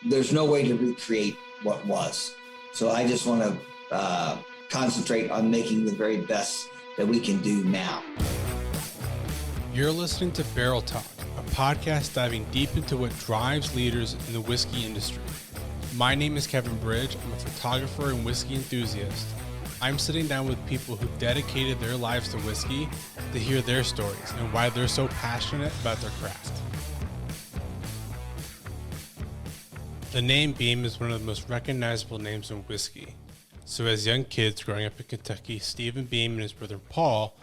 there's no way to recreate what was. So I just want to concentrate on making the very best that we can do now. You're listening to Barrel Talk, a podcast diving deep into what drives leaders in the whiskey industry. My name is Kevin Bridge. I'm a photographer and whiskey enthusiast. I'm sitting down with people who dedicated their lives to whiskey to hear their stories and why they're so passionate about their craft. The name Beam is one of the most recognizable names in whiskey. So as young kids growing up in Kentucky, Stephen Beam and his brother Paul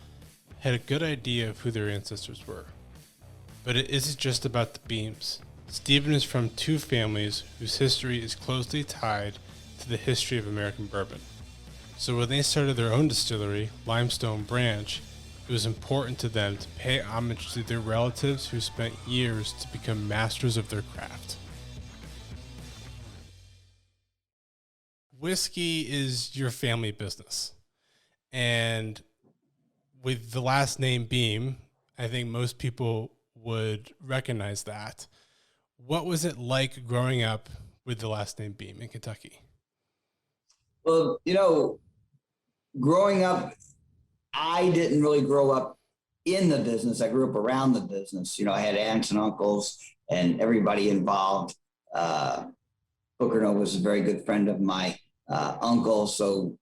had a good idea of who their ancestors were. But it isn't just about the Beams. Stephen is from two families whose history is closely tied to the history of American bourbon. So when they started their own distillery, Limestone Branch, it was important to them to pay homage to their relatives who spent years to become masters of their craft. Whiskey is your family business. And with the last name Beam, I think most people would recognize that. What was it like growing up with the last name Beam in Kentucky? Well, growing up, I didn't really grow up in the business. I grew up around the business. I had aunts and uncles and everybody involved. Booker was a very good friend of my uncle. So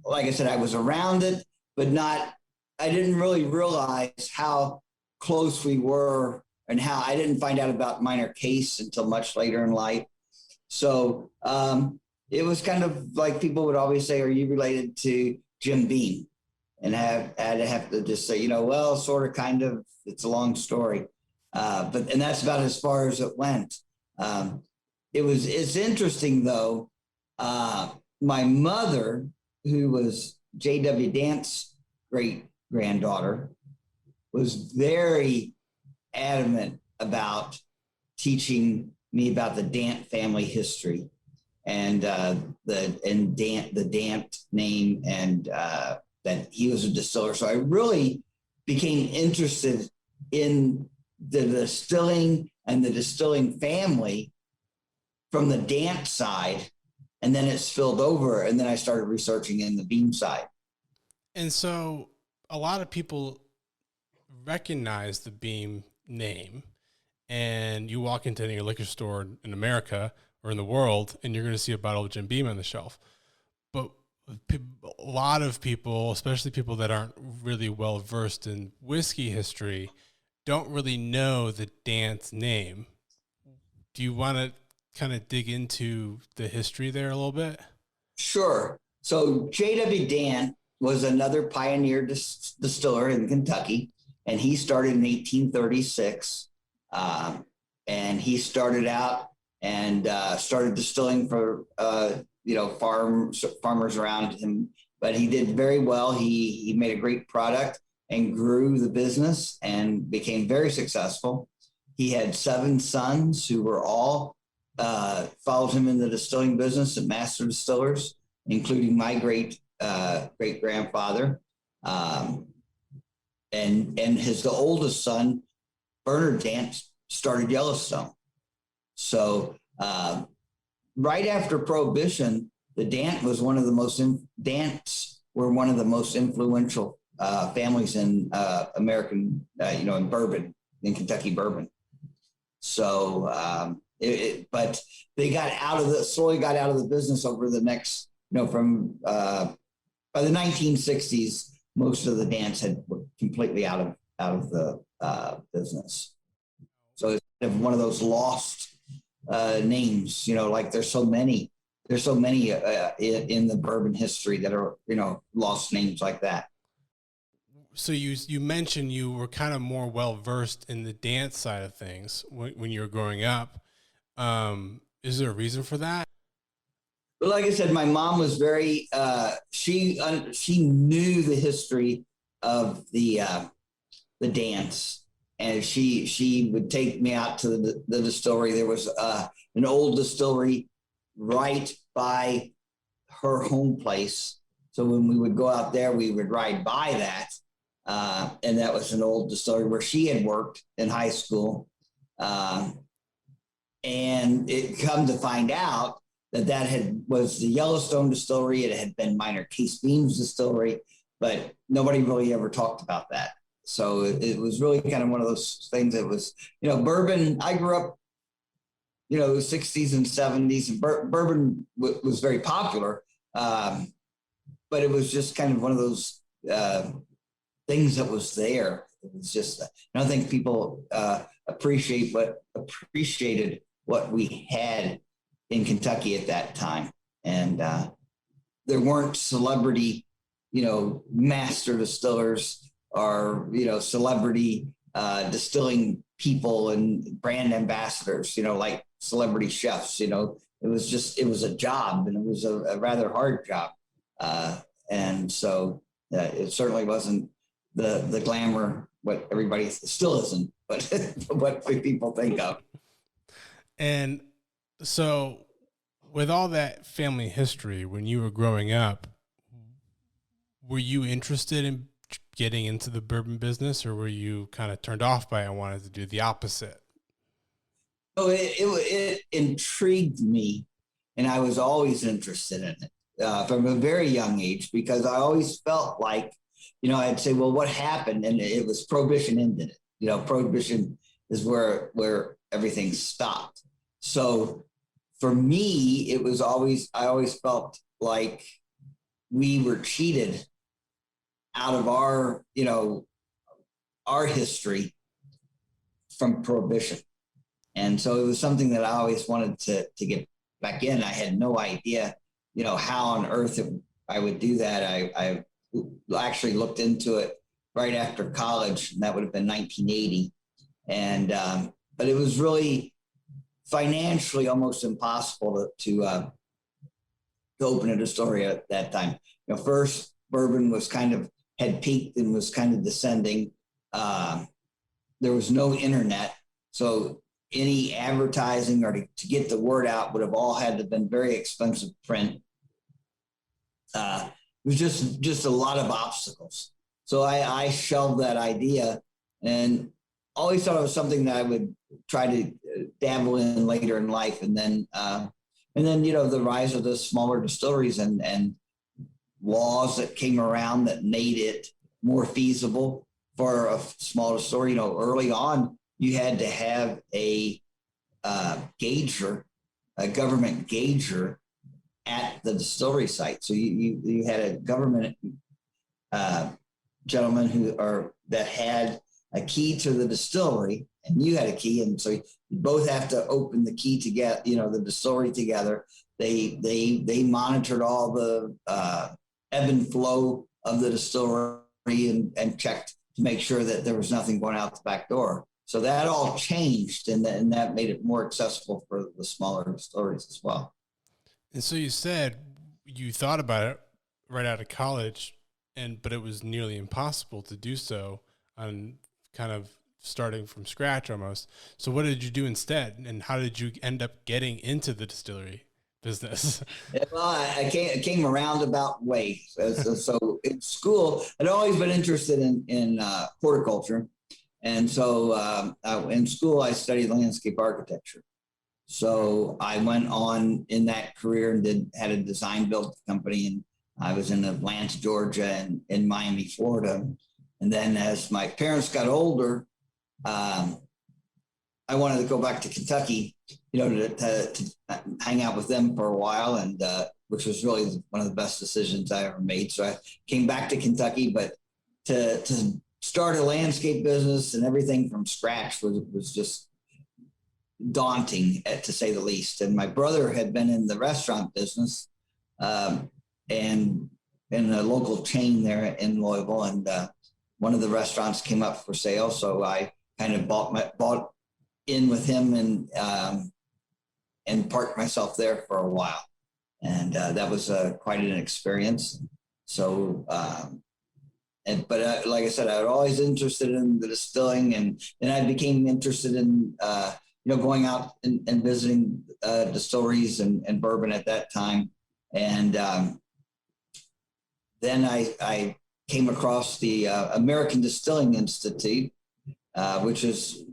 like I said, I was around it, but I didn't really realize how close we were and how I didn't find out about Minor Case until much later in life. So it was kind of like people would always say, are you related to Jim Beam? And I had to have to just say, well, sort of, kind of, it's a long story. And that's about as far as it went. It's interesting though. My mother, who was J.W. Dant's great granddaughter, was very adamant about teaching me about the Dant family history and the Dant name, and that he was a distiller. So I really became interested in the distilling and the distilling family from the Dant side, and then it spilled over, and then I started researching in the Beam side. And so a lot of people recognize the Beam name, and you walk into any liquor store in America or in the world, and you're going to see a bottle of Jim Beam on the shelf. But a lot of people, especially people that aren't really well versed in whiskey history, don't really know the Dant name. Do you want to kind of dig into the history there a little bit? Sure. So J.W. Dant was another pioneer distiller in Kentucky, and he started in 1836. And he started out and started distilling for farmers around him. But he did very well. He made a great product and grew the business and became very successful. He had 7 sons who were all followed him in the distilling business at master distillers, including my great grandfather, and the oldest son, Bernard Dant, started Yellowstone. So right after Prohibition, the Dants were one of the most influential families in American, in bourbon, in Kentucky bourbon. So. But they slowly got out of the business over the next, from by the 1960s, most of the Dants were completely out of the business. So it's kind of one of those lost names, like there's so many in the bourbon history that are, lost names like that. So you mentioned you were kind of more well versed in the Dant side of things when you were growing up. Is there a reason for that? Well, like I said, my mom was very, she knew the history of the Dants, and she would take me out to the distillery. There was an old distillery right by her home place. So when we would go out there, we would ride by that. And that was an old distillery where she had worked in high school. And it come to find out that was the Yellowstone distillery. It had been Minor Case Beams distillery, but nobody really ever talked about that. So it was really kind of one of those things that was, bourbon. I grew up, 60s and 70s, and bourbon was very popular. But it was just kind of one of those things that was there. It was just, I don't think people appreciated what we had in Kentucky at that time. And there weren't celebrity, master distillers or, celebrity distilling people and brand ambassadors, like celebrity chefs. It was a job, and it was a rather hard job. And so it certainly wasn't the glamour, what everybody still isn't, but what people think of. And so with all that family history, when you were growing up, were you interested in getting into the bourbon business, or were you kind of turned off by it and wanted to do the opposite? So it intrigued me, and I was always interested in it from a very young age, because I always felt like, I'd say, well, what happened? And it was Prohibition ended it. Prohibition is where everything stopped. So for me, I always felt like we were cheated out of our history from Prohibition. And so it was something that I always wanted to get back in. I had no idea, how on earth I would do that. I actually looked into it right after college, and that would have been 1980. And but it was really financially almost impossible to open a distillery at that time. First bourbon had peaked and was kind of descending. There was no internet, so any advertising or to get the word out would have all had to have been very expensive print. It was just a lot of obstacles. So I shelved that idea, and always thought it was something that I would try to dabble in later in life. And then the rise of the smaller distilleries and laws that came around that made it more feasible for a small distillery. Early on, you had to have a gauger, a government gauger at the distillery site. So you had a government gentleman that had a key to the distillery, and you had a key, and so you both have to open the key together, the distillery together. They monitored all the ebb and flow of the distillery and checked to make sure that there was nothing going out the back door. So that all changed, and that made it more accessible for the smaller distilleries as well. And so you said you thought about it right out of college, but it was nearly impossible to do so on kind of starting from scratch almost. So what did you do instead, and how did you end up getting into the distillery business? Well, I came a roundabout way. So in school, I'd always been interested in horticulture. And so in school, I studied landscape architecture. So I went on in that career and had a design build company. And I was in Atlanta, Georgia, and in Miami, Florida. And then as my parents got older, I wanted to go back to Kentucky, to hang out with them for a while, and which was really one of the best decisions I ever made. So I came back to Kentucky, but to start a landscape business and everything from scratch was just daunting, to say the least. And my brother had been in the restaurant business, and in a local chain there in Louisville, and one of the restaurants came up for sale, so I kind of bought in with him and parked myself there for a while, and that was quite an experience. So, but like I said, I was always interested in the distilling, and then I became interested in going out and visiting distilleries and bourbon at that time, and then I came across the American Distilling Institute, which is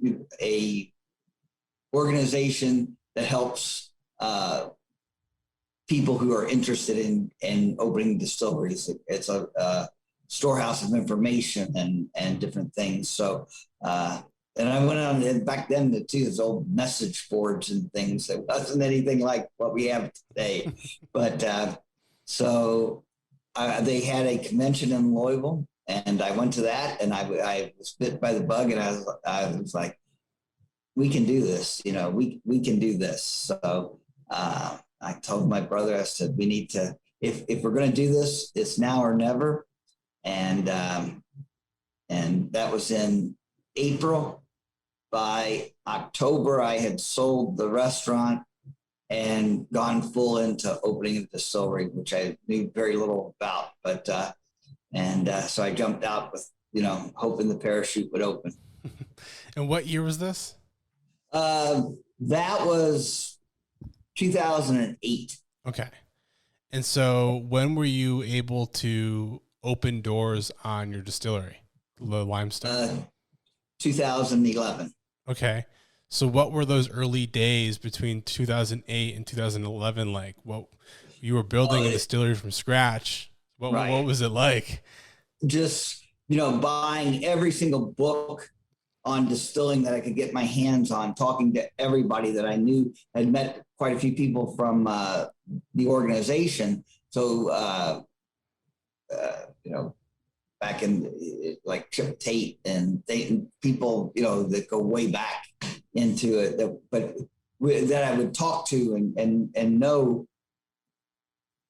organization that helps people who are interested in opening distilleries. It's a storehouse of information and different things. So, and I went on, and back then too, there's old message boards and things that wasn't anything like what we have today. But so they had a convention in Louisville, and I went to that, and I was bit by the bug, and I was like, we can do this, we can do this. So I told my brother, I said, we need to, if we're going to do this, it's now or never. And that was in April. By October, I had sold the restaurant and gone full into opening a distillery, which I knew very little about. But so I jumped out with, hoping the parachute would open. And what year was this? That was 2008. Okay. And so when were you able to open doors on your distillery, the Limestone? 2011. Okay. So what were those early days between 2008 and 2011 like? What, you were building a distillery from scratch. What was it like? Just, buying every single book on distilling that I could get my hands on, talking to everybody that I knew. I'd met quite a few people from the organization. So, back in like Chip Tate and people, that go way back into it, that I would talk to and know.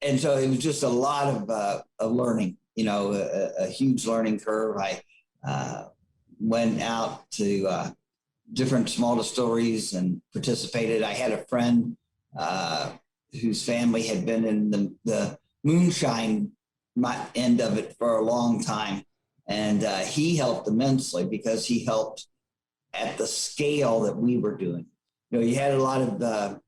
And so it was just a lot of learning, a huge learning curve. I went out to different small distilleries and participated. I had a friend whose family had been in the moonshine end of it for a long time. And he helped immensely because he helped at the scale that we were doing. You had a lot of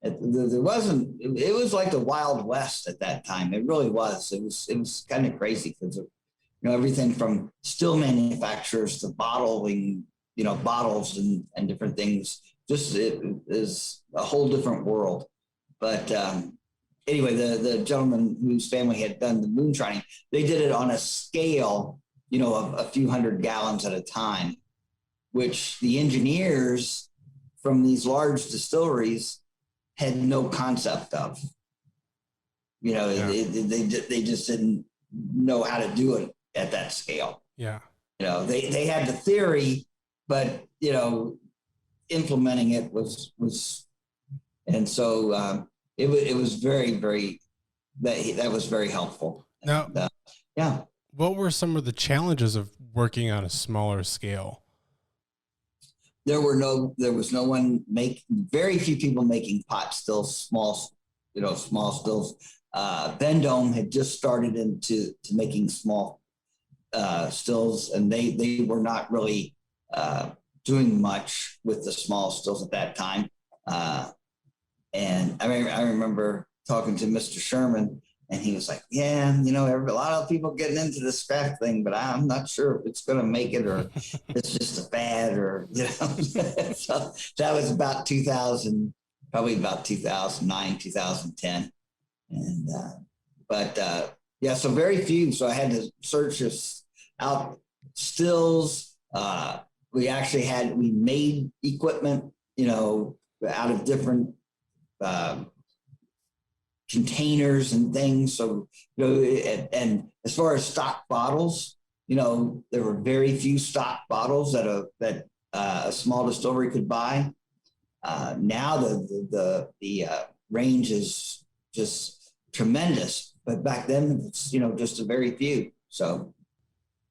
it was like the Wild West at that time. It really was. It was kind of crazy because everything from still manufacturers to bottling, bottles and different things. Just it is a whole different world. But anyway, the gentleman whose family had done the moonshining, they did it on a scale, of a few hundred gallons at a time, which the engineers from these large distilleries had no concept of. They just didn't know how to do it at that scale. Yeah. They had the theory, but implementing it was, and so it was very, very, that was very helpful. Now, yeah. What were some of the challenges of working on a smaller scale? There was no one very few people making pot stills, small stills. Vendome had just started into making small stills, and they were not really doing much with the small stills at that time. And I remember talking to Mr. Sherman, and he was like, yeah, a lot of people getting into the spec thing, but I'm not sure if it's going to make it or it's just a fad or, So that was about 2000, probably about 2009, 2010. And, so very few. So I had to search out stills. We made equipment, out of different containers and things. So, and as far as stock bottles, there were very few stock bottles that a small distillery could buy. Now the range is just tremendous, but back then it's, just a very few. So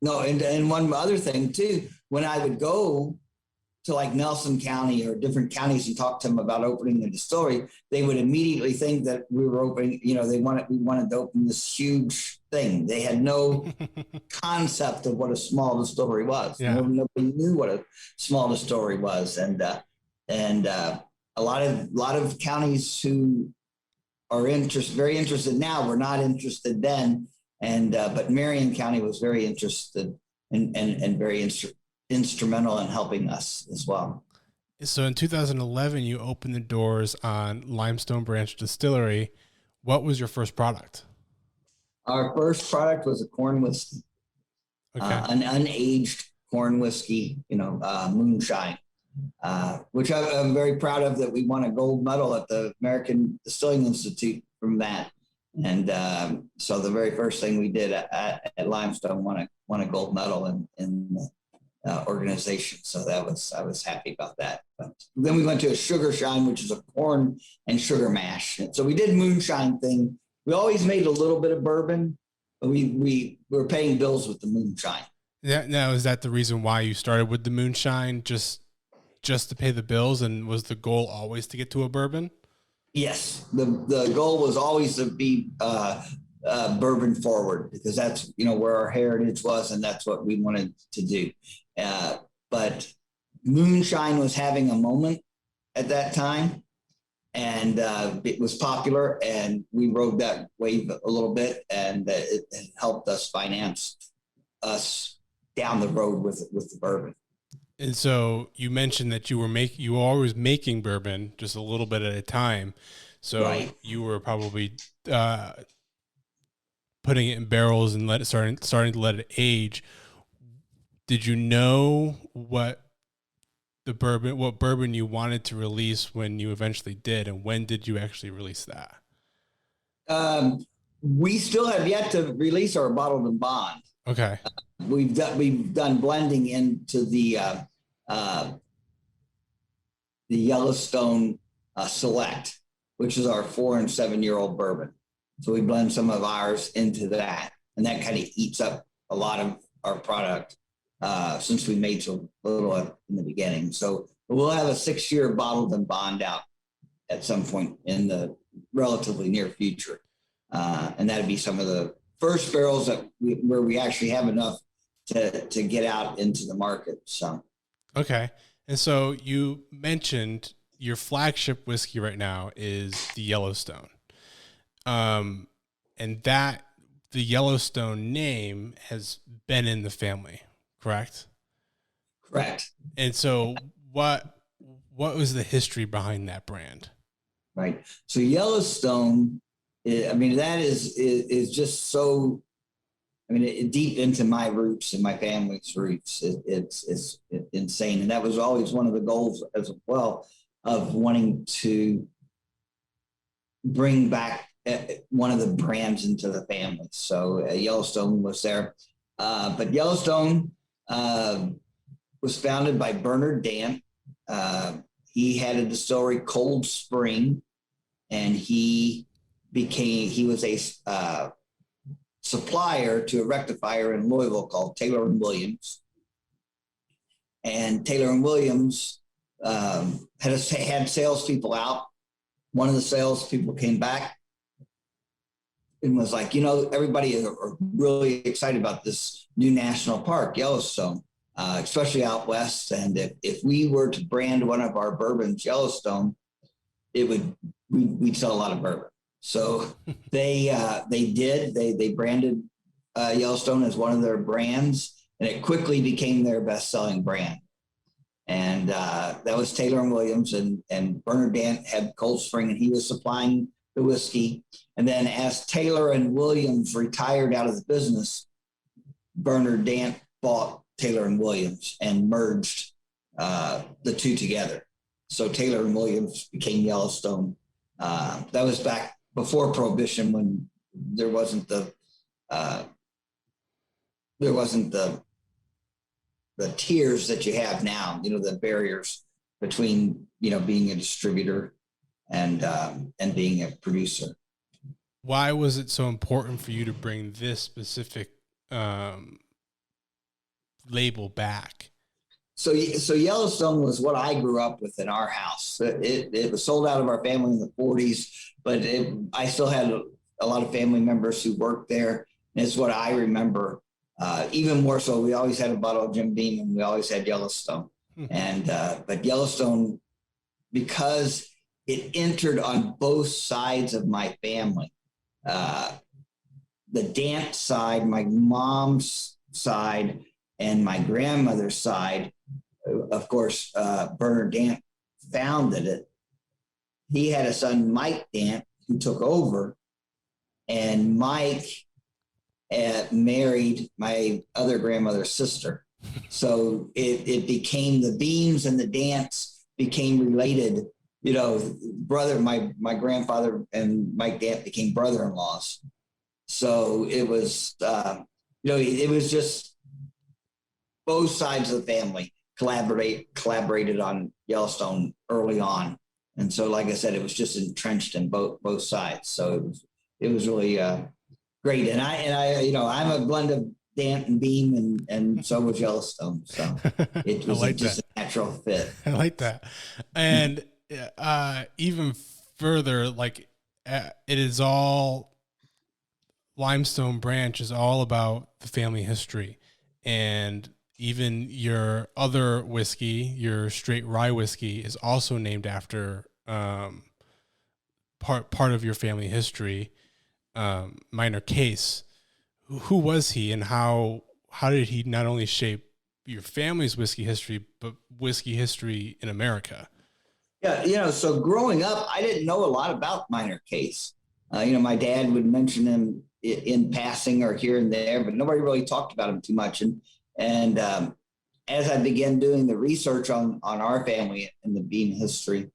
no. And one other thing too, when I would go to like Nelson County or different counties and talk to them about opening a distillery, they would immediately think that we were opening, we wanted to open this huge thing. They had no concept of what a small distillery was. Yeah. Nobody knew what a small distillery was. And a lot of counties who are very interested now were not interested then. But Marion County was very interested and very instrumental in helping us as well. So in 2011, you opened the doors on Limestone Branch Distillery. What was your first product? Our first product was a corn whiskey, Okay. an unaged corn whiskey, moonshine, which I'm very proud of, that we won a gold medal at the American Distilling Institute from that. And so the very first thing we did at Limestone won a gold medal in the organization. So I was happy about that. But then we went to a sugar shine, which is a corn and sugar mash. And so we did moonshine thing. We always made a little bit of bourbon, but we were paying bills with the moonshine. Yeah. Now, is that the reason why you started with the moonshine? Just to pay the bills, and was the goal always to get to a bourbon? Yes, the goal was always to be bourbon forward, because that's where our heritage was, and that's what we wanted to do. But moonshine was having a moment at that time, and it was popular, and we rode that wave a little bit, and it helped us finance us down the road with the bourbon. And so you mentioned that you were always making bourbon just a little bit at a time. So Right. you were probably putting it in barrels and starting to let it age. Did you know what bourbon you wanted to release when you eventually did, and when did you actually release that? We still have yet to release our bottled and bond. Okay. We've done blending into the Yellowstone Select, which is our 4 and 7 year old bourbon. So we blend some of ours into that, and that kind of eats up a lot of our product since we made so little in the beginning. So we'll have a 6-year bottled and bond out at some point in the relatively near future, and that'd be some of the first barrels where we actually have enough to get out into the market. So, okay. And so you mentioned your flagship whiskey right now is the Yellowstone. And that the Yellowstone name has been in the family, correct? Correct. And so what was the history behind that brand? Right. So Yellowstone, that is just so, deep into my roots and my family's roots. It's insane. And that was always one of the goals as well, of wanting to bring back one of the brands into the family. So Yellowstone was there. But Yellowstone was founded by Bernard Dant. He had a distillery, Cold Spring, and he was a supplier to a rectifier in Louisville called Taylor and Williams. And Taylor and Williams had salespeople out. One of the salespeople came back and was like, everybody is really excited about this new national park, Yellowstone, especially out west. And if we were to brand one of our bourbons Yellowstone, we'd sell a lot of bourbon. So they branded Yellowstone as one of their brands, and it quickly became their best-selling brand. And that was Taylor and Williams, and Bernard Dant had Cold Spring, and he was supplying the whiskey. And then as Taylor and Williams retired out of the business, Bernard Dant bought Taylor and Williams and merged the two together. So Taylor and Williams became Yellowstone. That was back before Prohibition, when there wasn't the tiers that you have now, the barriers between, being a distributor and being a producer. Why was it so important for you to bring this specific label back? So Yellowstone was what I grew up with in our house. It was sold out of our family in the 40s, but I still had a lot of family members who worked there. And it's what I remember. Even more so, we always had a bottle of Jim Beam, and we always had Yellowstone. But Yellowstone, because it entered on both sides of my family, the Dant side, my mom's side, and my grandmother's side. Of course, Bernard Dant founded it. He had a son, Mike Dant, who took over, and Mike married my other grandmother's sister. So it became, the Beams and the Dants became related. You know, my grandfather and Mike Dant became brother-in-laws. So it was, it was just both sides of the family collaborated on Yellowstone early on. And so, like I said, it was just entrenched in both sides. So it was really great. And I'm a blend of Dant and Beam, and so was Yellowstone. So it was just a natural fit. I like that. And even further, like it is all, Limestone Branch is all about the family history. And even your other whiskey, your straight rye whiskey, is also named after part of your family history. Minor Case. Who was he, and how did he not only shape your family's whiskey history, but whiskey history in America? Yeah, so growing up, I didn't know a lot about Minor Case. My dad would mention him in passing or here and there, but nobody really talked about him too much. And as I began doing the research on our family and the Beam history,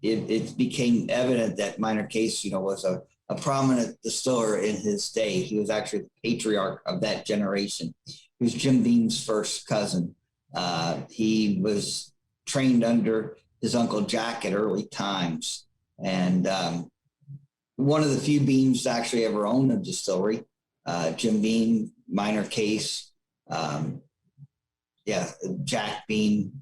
it became evident that Minor Case, was a prominent distiller in his day. He was actually the patriarch of that generation. He was Jim Beam's first cousin. He was trained under his uncle Jack at early times. And one of the few Beams to actually ever own a distillery, Jim Beam, Minor Case, Jack Beam.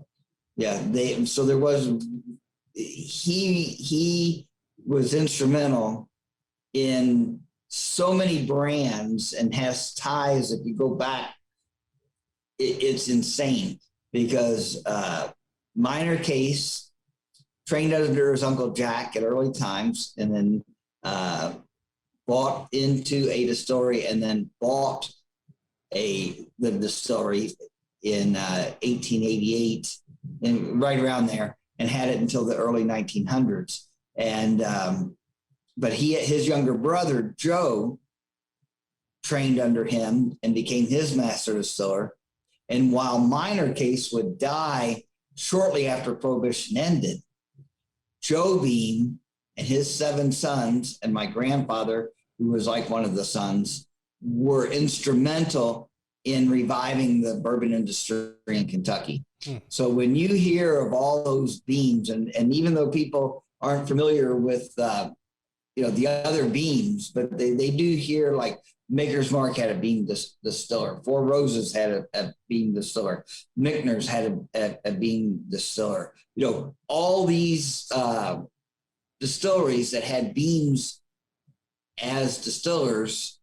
He was instrumental in so many brands and has ties. If you go back, it's insane, because Minor Case trained under his uncle Jack at early times, and then bought into a distillery, and then bought the distillery in 1888, and right around there, and had it until the early 1900s. And but his younger brother Joe trained under him and became his master distiller. And while Minor Case would die shortly after Prohibition ended, Joe Beam and his 7 sons, and my grandfather, who was like one of the sons, were instrumental in reviving the bourbon industry in Kentucky. So when you hear of all those Beams, and even though people aren't familiar with the other Beams, but they do hear, like Maker's Mark had a Beam distiller, Four Roses had a Beam distiller, Michner's had a Beam distiller. All these distilleries that had Beams as distillers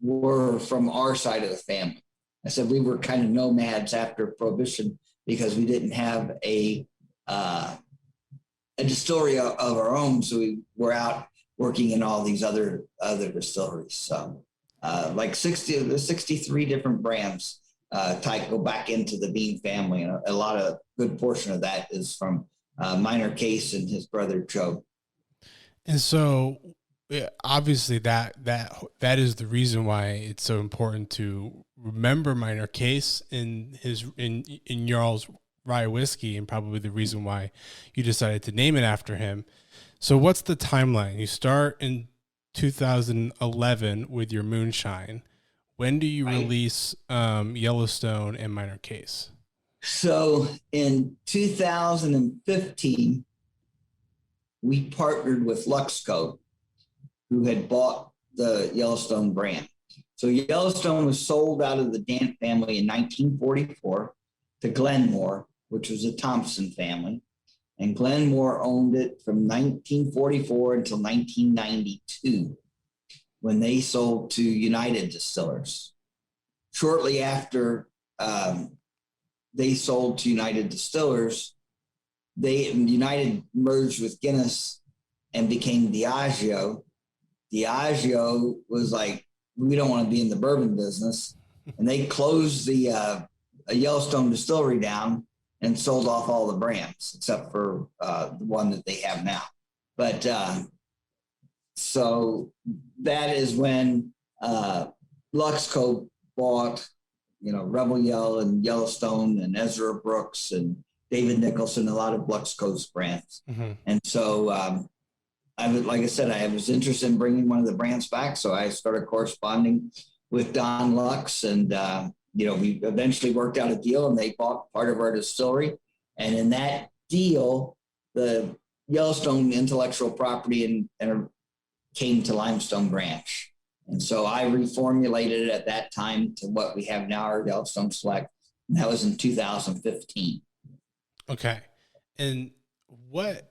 were from our side of the family. I said we were kind of nomads after Prohibition because we didn't have a distillery of our own, so we were out working in all these other distilleries. So like 63 different brands go back into the Beam family, and a lot of good portion of that is from Minor Case and his brother Joe. And so obviously that is the reason why it's so important to remember Minor Case in y'all's rye whiskey, and probably the reason why you decided to name it after him. So what's the timeline? You start in 2011 with your moonshine. When do you release Yellowstone and Minor Case? So in 2015, we partnered with Luxco, who had bought the Yellowstone brand. So Yellowstone was sold out of the Dant family in 1944 to Glenmore, which was a Thompson family. And Glenmore owned it from 1944 until 1992, when they sold to United Distillers. Shortly after they sold to United Distillers, United merged with Guinness and became Diageo. Diageo was like, we don't want to be in the bourbon business. And they closed the Yellowstone distillery down and sold off all the brands except for the one that they have now. But so that is when Luxco bought, Rebel Yell and Yellowstone and Ezra Brooks and David Nicholson, a lot of Luxco's brands. Mm-hmm. And so like I said, I was interested in bringing one of the brands back. So I started corresponding with Don Lux, and we eventually worked out a deal, and they bought part of our distillery. And in that deal, the Yellowstone intellectual property and came to Limestone Branch. And so I reformulated it at that time to what we have now, our Yellowstone Select. And that was in 2015. Okay. And what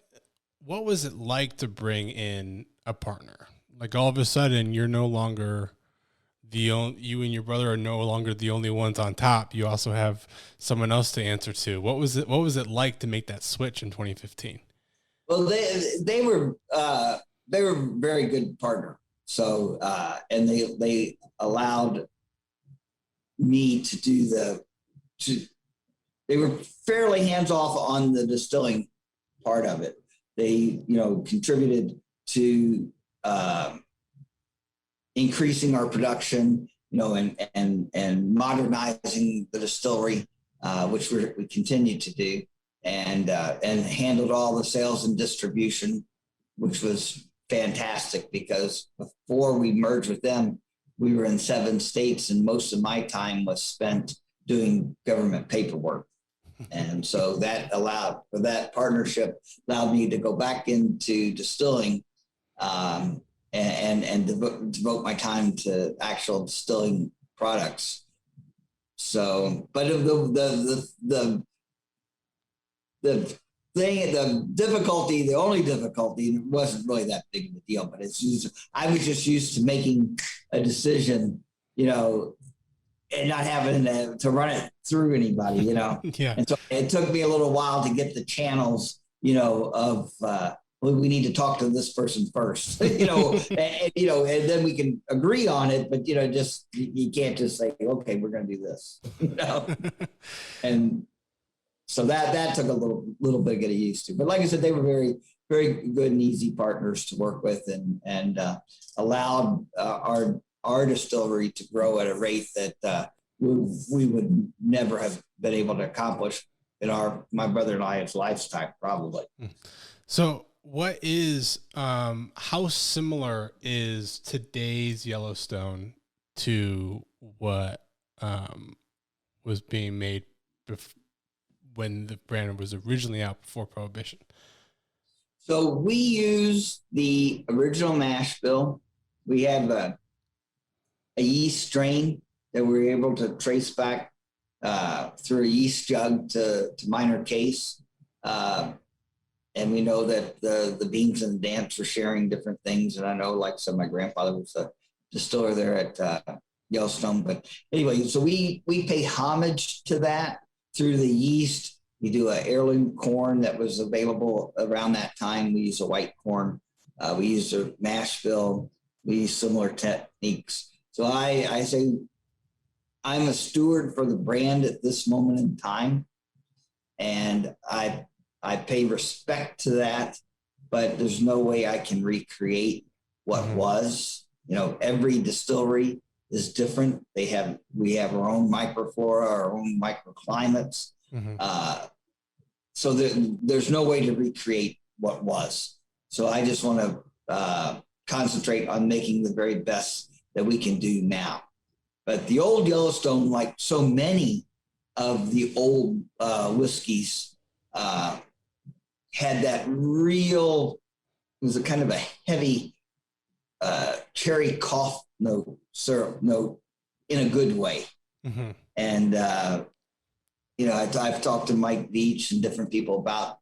was it like to bring in a partner? Like all of a sudden you're no longer you and your brother are no longer the only ones on top. You also have someone else to answer to. What was it like to make that switch in 2015? Well, they were a very good partner. So, and they allowed me to do they were fairly hands off on the distilling part of it. They, contributed to increasing our production, and modernizing the distillery, which we continue to do, and handled all the sales and distribution, which was fantastic because before we merged with them, we were in 7 states, and most of my time was spent doing government paperwork. And so that partnership allowed me to go back into distilling, and devote my time to actual distilling products. So, but the difficulty, the only difficulty, and it wasn't really that big of a deal, but I was just used to making a decision, and not having to run it through anybody, Yeah. And so it took me a little while to get the channels, of, we need to talk to this person first, and then we can agree on it, but, just, you can't just say, okay, we're going to do this, and so that took a little bit of getting used to. But like I said, they were very, very good and easy partners to work with, and allowed our distillery to grow at a rate that we would never have been able to accomplish in my brother and I's lifetime, probably. So what is, how similar is today's Yellowstone to what was being made when the brand was originally out before Prohibition? So we use the original mash bill. We have a yeast strain that we were able to trace back through a yeast jug to minor case. And we know that the beans and the damps are sharing different things. And I know, like I said, my grandfather was a distiller there at Yellowstone. But anyway, so we pay homage to that through the yeast. We do an heirloom corn that was available around that time. We use a white corn. We use a mash bill. We use similar techniques. So I say I'm a steward for the brand at this moment in time. And I pay respect to that, but there's no way I can recreate what was. Every distillery is different. We have our own microflora, our own microclimates. So there's no way to recreate what was. So I just want to concentrate on making the very best that we can do now. But the old Yellowstone, like so many of the old whiskeys, had that real, it was a kind of a heavy cherry cough note, syrup note, in a good way. And, I've talked to Mike Beach and different people about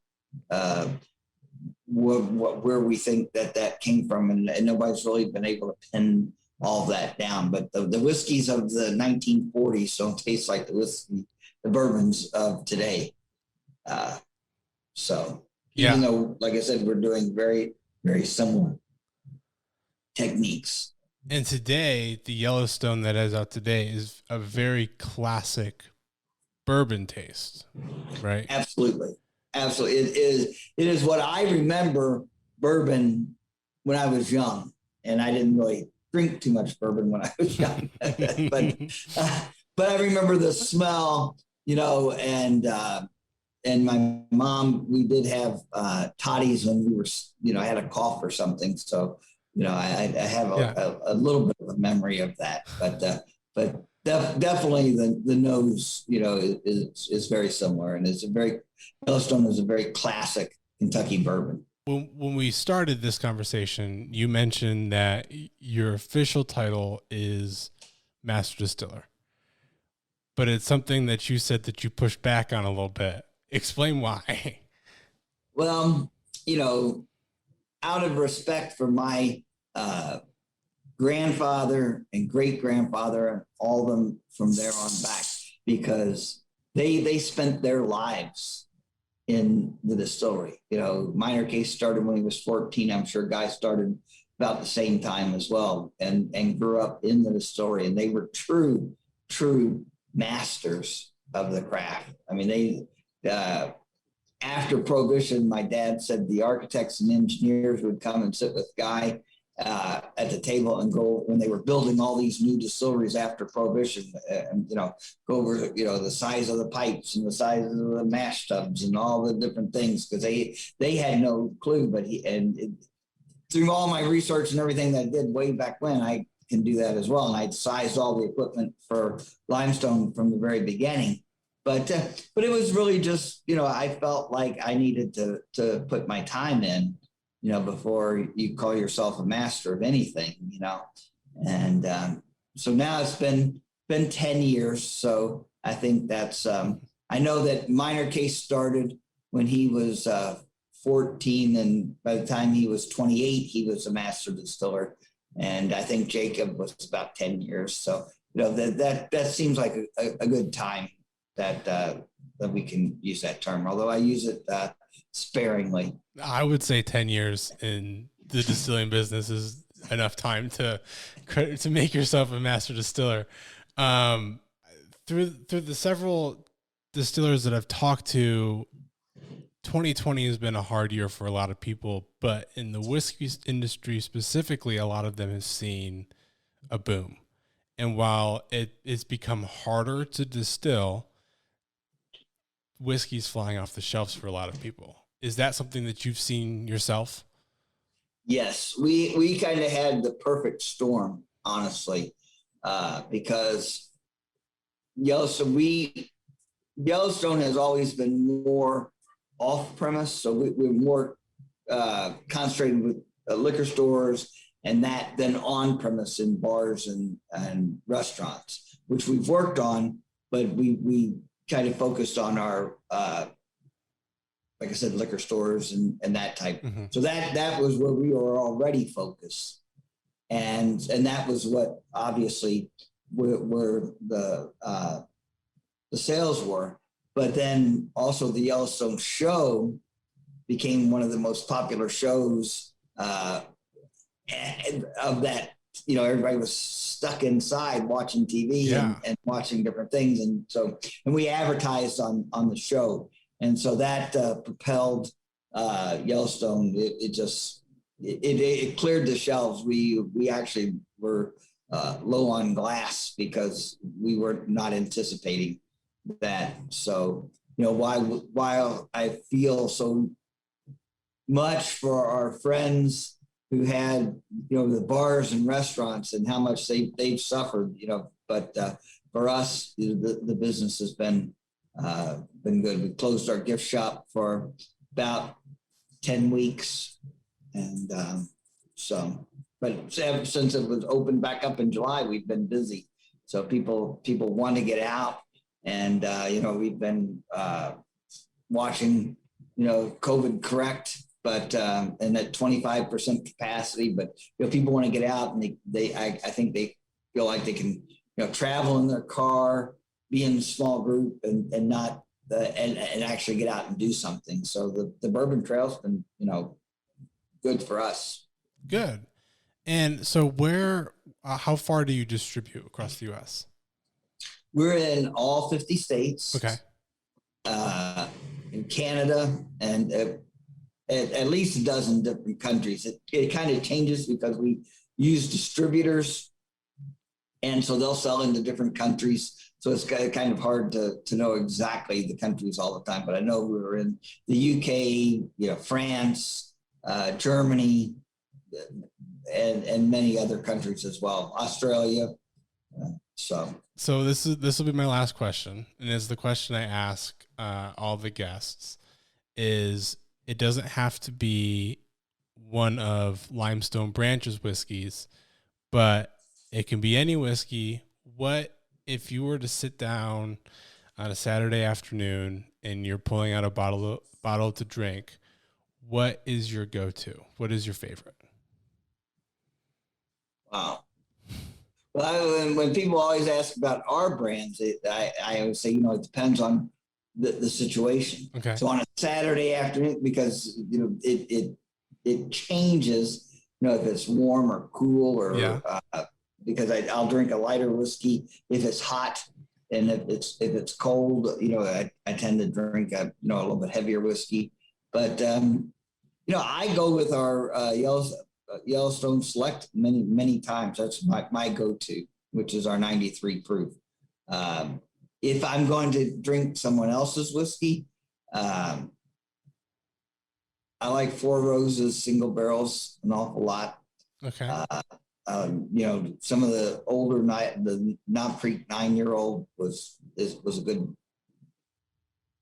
where we think that came from, and nobody's really been able to pin all of that down. But the whiskeys of the 1940s don't taste like the bourbons of today. Even though, like I said, we're doing very, very similar techniques. And today, the Yellowstone that is out today is a very classic bourbon taste, right? Absolutely. Absolutely. It is what I remember bourbon when I was young. And I didn't really drink too much bourbon when I was young. but but I remember the smell, and my mom, we did have toddies when we were, I had a cough or something. So, I have a little bit of a memory of that, but definitely the nose, is very similar, and Yellowstone is a very classic Kentucky bourbon. When we started this conversation, you mentioned that your official title is Master Distiller, but it's something that you said that you pushed back on a little bit. Explain why. Well, out of respect for my grandfather and great grandfather and all of them from there on back, because they spent their lives in the distillery. Minor Case started when he was 14. I'm sure Guy started about the same time as well, and grew up in the distillery, and they were true masters of the craft. I mean, after Prohibition, my dad said the architects and engineers would come and sit with Guy at the table and go, when they were building all these new distilleries after Prohibition, and go over the size of the pipes and the size of the mash tubs and all the different things, because they had no clue. But through all my research and everything that I did way back when, I can do that as well. And I sized all the equipment for Limestone from the very beginning. But it was really just, I felt like I needed to put my time in, before you call yourself a master of anything, And so now it's been 10 years. So I think that's, I know that Minor Case started when he was 14, and by the time he was 28, he was a master distiller. And I think Jacob was about 10 years. So, that seems like a good time that we can use that term, although I use it sparingly. I would say 10 years in the distilling business is enough time to make yourself a master distiller. Through the several distillers that I've talked to, 2020 has been a hard year for a lot of people, but in the whiskey industry specifically, a lot of them have seen a boom. And while it's become harder to distill, whiskey's flying off the shelves for a lot of people. Is that something that you've seen yourself? Yes, we kind of had the perfect storm, honestly, because Yellowstone has always been more off premise, so we're more concentrated with liquor stores and that than on premise in bars and restaurants, which we've worked on, but we kind of focused on our like I said, liquor stores and that type. Mm-hmm. So that was where we were already focused. And that was what obviously where the sales were. But then also the Yellowstone show became one of the most popular shows of that. Everybody was stuck inside watching TV and watching different things. And we advertised on the show. And so that propelled Yellowstone. It cleared the shelves. We actually were low on glass because we were not anticipating that. So, while I feel so much for our friends who had, the bars and restaurants and how much they've suffered, but for us, the business has been good. We closed our gift shop for about 10 weeks. And but ever since it was opened back up in July, we've been busy. So people want to get out, and we've been watching, COVID correct, but and at 25% capacity. But people want to get out, and I think they feel like they can travel in their car, be in a small group, and not and actually get out and do something. So the Bourbon Trail's been good for us. Good. And so how far do you distribute across the U.S.? We're in all 50 states. Okay. In Canada, and at least a dozen different countries. It kind of changes because we use distributors, and so they'll sell into different countries. So it's kind of hard to know exactly the countries all the time. But I know we were in the UK, France, Germany, and many other countries as well, Australia. So this will be my last question, and it's the question I ask all the guests. Is it doesn't have to be one of Limestone Branch's whiskeys, but it can be any whiskey. What if you were to sit down on a Saturday afternoon and you're pulling out a bottle to drink? What is your go-to? What is your favorite? Wow. Well, when people always ask about our brands, I always say, it depends on the situation. Okay. So on a Saturday afternoon, because it changes, if it's warm or cool, or because I'll drink a lighter whiskey if it's hot, and if it's cold, I tend to drink a little bit heavier whiskey. But I go with our Yellowstone Select many times. That's my go-to, which is our 93 proof. If I'm going to drink someone else's whiskey, I like Four Roses single barrels an awful lot. Okay. Some of the older the Knob Creek 9-year-old was a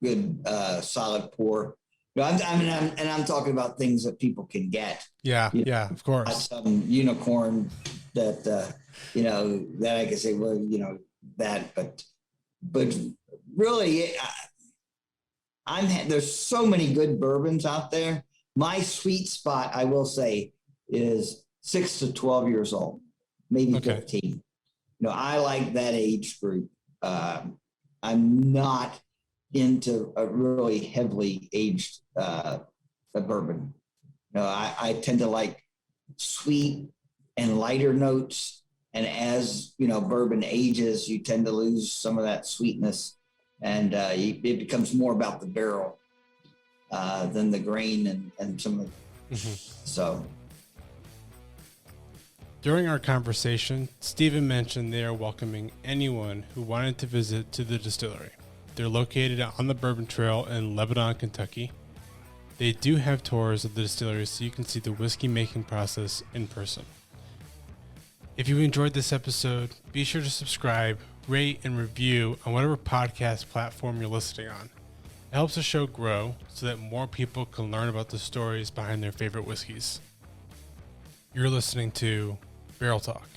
good solid pour. I'm talking about things that people can get. Yeah, of course. Not some unicorn that that I can say, well, that, but really, there's so many good bourbons out there. My sweet spot, I will say, is 6 to 12 years old, maybe 15. I like that age group. I'm not into a really heavily aged bourbon. I tend to like sweet and lighter notes. And as bourbon ages, you tend to lose some of that sweetness, and it becomes more about the barrel than the grain and some of it. So. During our conversation, Stephen mentioned they are welcoming anyone who wanted to visit to the distillery. They're located on the Bourbon Trail in Lebanon, Kentucky. They do have tours of the distillery so you can see the whiskey making process in person. If you enjoyed this episode, be sure to subscribe, rate, and review on whatever podcast platform you're listening on. It helps the show grow so that more people can learn about the stories behind their favorite whiskeys. You're listening to Barrel Talk.